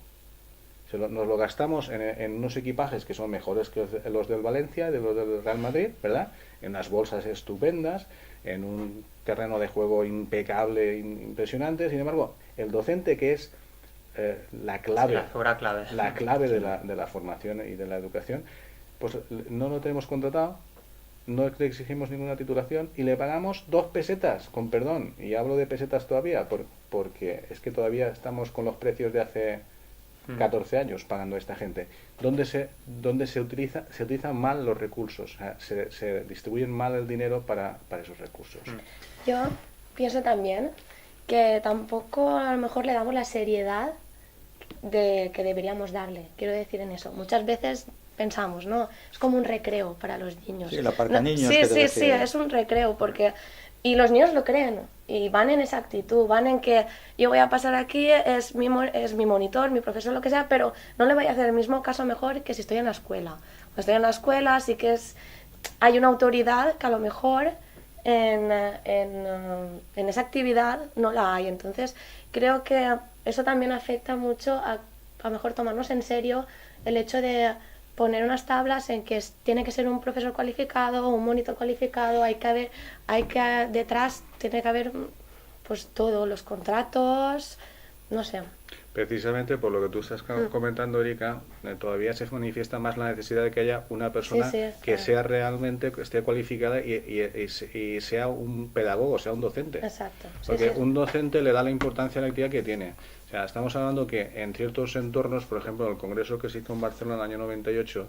Nos lo gastamos en unos equipajes que son mejores que los del Valencia, de los del Real Madrid, ¿verdad? En unas bolsas estupendas, en un terreno de juego impecable, impresionante. Sin embargo, el docente, que es la clave de la formación y de la educación, pues no lo tenemos contratado, no le exigimos ninguna titulación y le pagamos 2 pesetas, con perdón, y hablo de pesetas todavía, porque es que todavía estamos con los precios de hace 14 años pagando a esta gente, donde se utilizan mal los recursos, o sea, se distribuyen mal el dinero para esos recursos. Yo pienso también que tampoco a lo mejor le damos la seriedad que deberíamos darle, quiero decir en eso. Muchas veces pensamos, ¿no? Es como un recreo para los niños. Sí, la parca niños. Sí, es un recreo, porque... Y los niños lo creen, y van en esa actitud, van en que yo voy a pasar aquí, es mi monitor, mi profesor, lo que sea, pero no le voy a hacer el mismo caso mejor que si estoy en la escuela. Cuando estoy en la escuela sí que hay una autoridad que a lo mejor en esa actividad no la hay. Entonces creo que eso también afecta mucho a lo mejor tomarnos en serio el hecho de poner unas tablas en que tiene que ser un profesor cualificado, un monitor cualificado, detrás tiene que haber pues todo, los contratos, no sé. Precisamente por lo que tú estás comentando, Erika, todavía se manifiesta más la necesidad de que haya una persona que sea realmente, esté cualificada y sea un pedagogo, sea un docente. Exacto. Porque un docente le da la importancia a la actividad que tiene. O sea, estamos hablando que en ciertos entornos, por ejemplo, el congreso que se hizo en Barcelona en el año 98,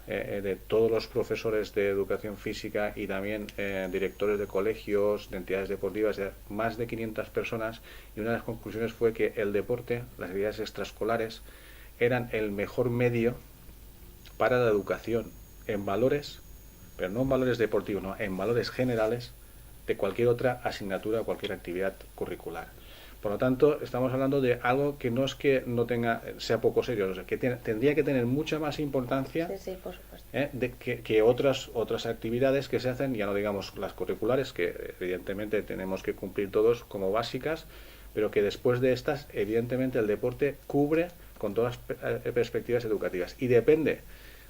de todos los profesores de educación física y también directores de colegios, de entidades deportivas, de más de 500 personas, y una de las conclusiones fue que el deporte, las actividades extraescolares, eran el mejor medio para la educación en valores, pero no en valores deportivos, no, en valores generales de cualquier otra asignatura o cualquier actividad curricular. Por lo tanto, estamos hablando de algo que no es que no sea poco serio, o sea, que tendría que tener mucha más importancia Sí, por supuesto. que otras actividades que se hacen, ya no digamos las curriculares, que evidentemente tenemos que cumplir todos como básicas, pero que después de estas, evidentemente el deporte cubre con todas las perspectivas educativas. Y depende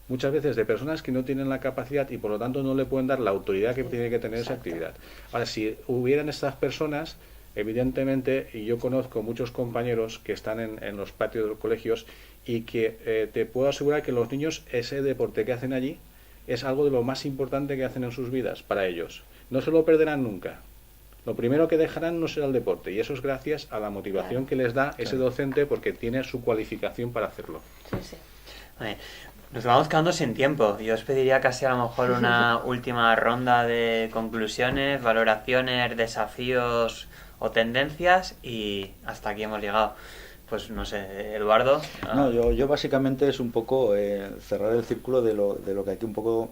muchas veces de personas que no tienen la capacidad y por lo tanto no le pueden dar la autoridad que tiene que tener esa actividad. Ahora, si hubieran estas personas, evidentemente, y yo conozco muchos compañeros que están en los patios de los colegios y que te puedo asegurar que los niños, ese deporte que hacen allí es algo de lo más importante que hacen en sus vidas para ellos. No se lo perderán nunca. Lo primero que dejarán no será el deporte, y eso es gracias a la motivación que les da ese docente, porque tiene su cualificación para hacerlo. Sí. Vale. Nos vamos quedando sin tiempo. Yo os pediría casi a lo mejor una última ronda de conclusiones, valoraciones, desafíos o tendencias, y hasta aquí hemos llegado. Pues no sé, Eduardo. No, yo básicamente es un poco cerrar el círculo de lo que aquí un poco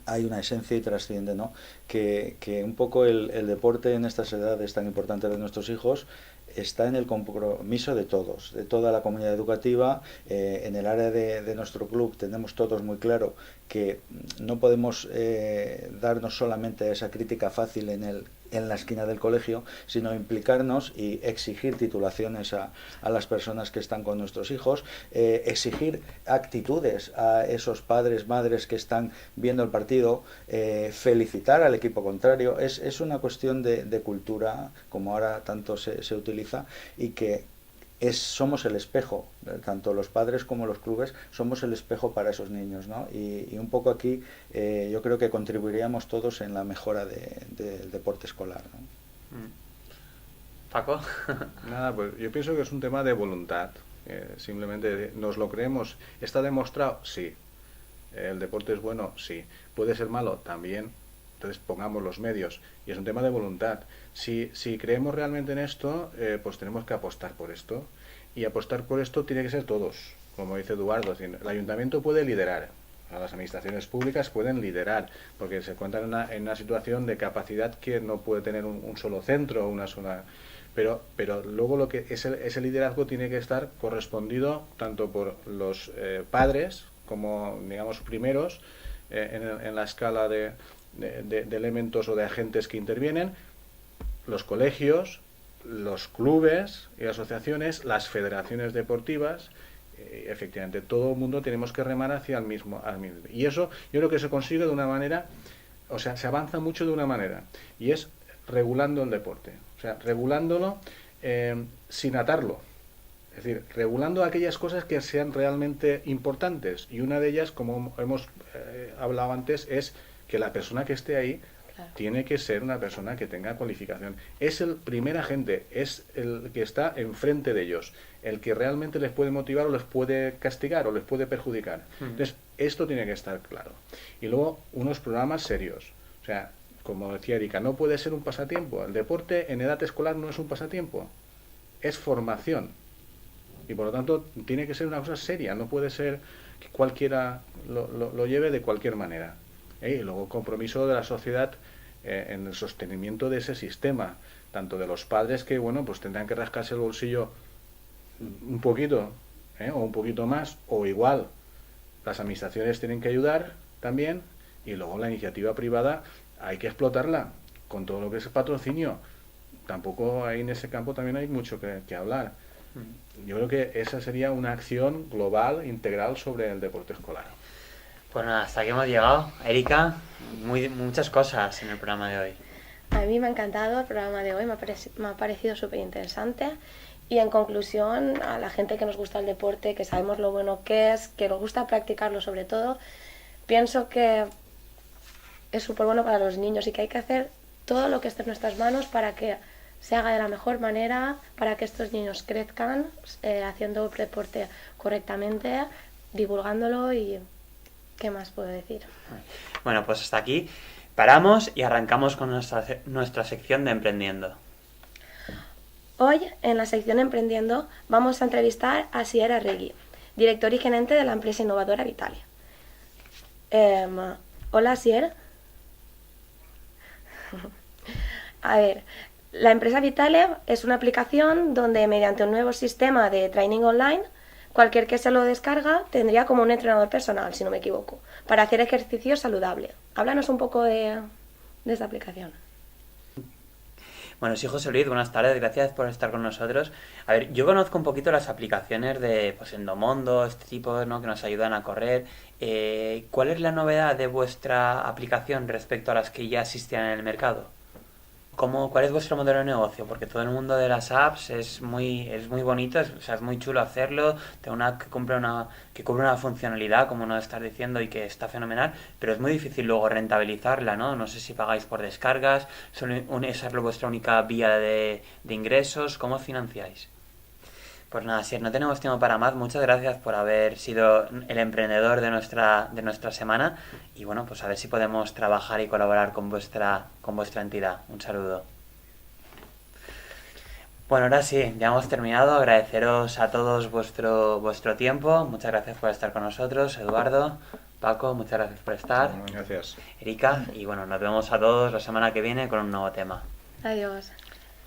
hay una esencia y trasciende, ¿no? Que un poco el deporte en estas edades tan importantes de nuestros hijos está en el compromiso de todos, de toda la comunidad educativa. En el área de nuestro club tenemos todos muy claro que no podemos darnos solamente esa crítica fácil en la esquina del colegio, sino implicarnos y exigir titulaciones a las personas que están con nuestros hijos, exigir actitudes a esos padres, madres que están viendo el partido, felicitar al equipo contrario. Es una cuestión de cultura, como ahora tanto se utiliza, y que somos el espejo, tanto los padres como los clubes somos el espejo para esos niños, ¿no? Y un poco aquí yo creo que contribuiríamos todos en la mejora del deporte escolar, ¿no? Paco. Nada, pues yo pienso que es un tema de voluntad. Simplemente nos lo creemos. ¿Está demostrado? Sí. ¿El deporte es bueno? Sí. ¿Puede ser malo? También. Entonces pongamos los medios. Y es un tema de voluntad. Si creemos realmente en esto, pues tenemos que apostar por esto. Y apostar por esto tiene que ser todos, como dice Eduardo. El ayuntamiento puede liderar, las administraciones públicas pueden liderar, porque se encuentran en una situación de capacidad que no puede tener un solo centro, una sola. Pero luego lo que ese liderazgo tiene que estar correspondido tanto por los padres como, digamos, primeros en la escala de elementos o de agentes que intervienen, los colegios, los clubes y asociaciones, las federaciones deportivas. Efectivamente, todo el mundo tenemos que remar hacia el mismo. Y eso yo creo que se consigue de una manera, o sea, se avanza mucho de una manera, y es regulando el deporte. O sea, regulándolo sin atarlo. Es decir, regulando aquellas cosas que sean realmente importantes. Y una de ellas, como hemos hablado antes, es que la persona que esté ahí tiene que ser una persona que tenga cualificación. Es el primer agente, es el que está enfrente de ellos, el que realmente les puede motivar o les puede castigar o les puede perjudicar. Entonces, esto tiene que estar claro. Y luego, unos programas serios. O sea, como decía Erika, no puede ser un pasatiempo. El deporte en edad escolar no es un pasatiempo, es formación. Y por lo tanto, tiene que ser una cosa seria, no puede ser que cualquiera lo lleve de cualquier manera. Y luego compromiso de la sociedad en el sostenimiento de ese sistema, tanto de los padres que, bueno, pues tendrán que rascarse el bolsillo un poquito, o un poquito más, o igual, las administraciones tienen que ayudar también, y luego la iniciativa privada hay que explotarla, con todo lo que es patrocinio. Tampoco ahí en ese campo también hay mucho que hablar. Yo creo que esa sería una acción global, integral sobre el deporte escolar. Pues nada, hasta aquí hemos llegado. Erika, muchas cosas en el programa de hoy. A mí me ha encantado el programa de hoy, me ha parecido súper interesante. Y en conclusión, a la gente que nos gusta el deporte, que sabemos lo bueno que es, que nos gusta practicarlo sobre todo, pienso que es súper bueno para los niños y que hay que hacer todo lo que esté en nuestras manos para que se haga de la mejor manera, para que estos niños crezcan haciendo deporte correctamente, divulgándolo y ¿Qué más puedo decir? Bueno, pues hasta aquí paramos y arrancamos con nuestra sección de Emprendiendo. Hoy, en la sección Emprendiendo, vamos a entrevistar a Asier Arregui, director y gerente de la empresa innovadora Vitale. Hola, Asier. A ver, la empresa Vitale es una aplicación donde mediante un nuevo sistema de training online, cualquier que se lo descarga tendría como un entrenador personal, si no me equivoco, para hacer ejercicio saludable. Háblanos un poco de esta aplicación. Bueno, sí, José Luis, buenas tardes, gracias por estar con nosotros. A ver, yo conozco un poquito las aplicaciones de pues, Endomondo, este tipo, ¿no?, que nos ayudan a correr. ¿Cuál es la novedad de vuestra aplicación respecto a las que ya existían en el mercado? ¿Cuál es vuestro modelo de negocio? Porque todo el mundo de las apps es muy bonito, es muy chulo hacerlo, tengo una app que cubre una funcionalidad, como nos estás diciendo, y que está fenomenal, pero es muy difícil luego rentabilizarla, ¿no? No sé si pagáis por descargas, ¿esa es vuestra única vía de ingresos? ¿Cómo financiáis? Pues nada, si no tenemos tiempo para más, muchas gracias por haber sido el emprendedor de nuestra semana y bueno, pues a ver si podemos trabajar y colaborar con vuestra entidad. Un saludo. Bueno, ahora sí, ya hemos terminado. Agradeceros a todos vuestro tiempo. Muchas gracias por estar con nosotros. Eduardo, Paco, muchas gracias por estar. Gracias. Erika, y bueno, nos vemos a todos la semana que viene con un nuevo tema. Adiós.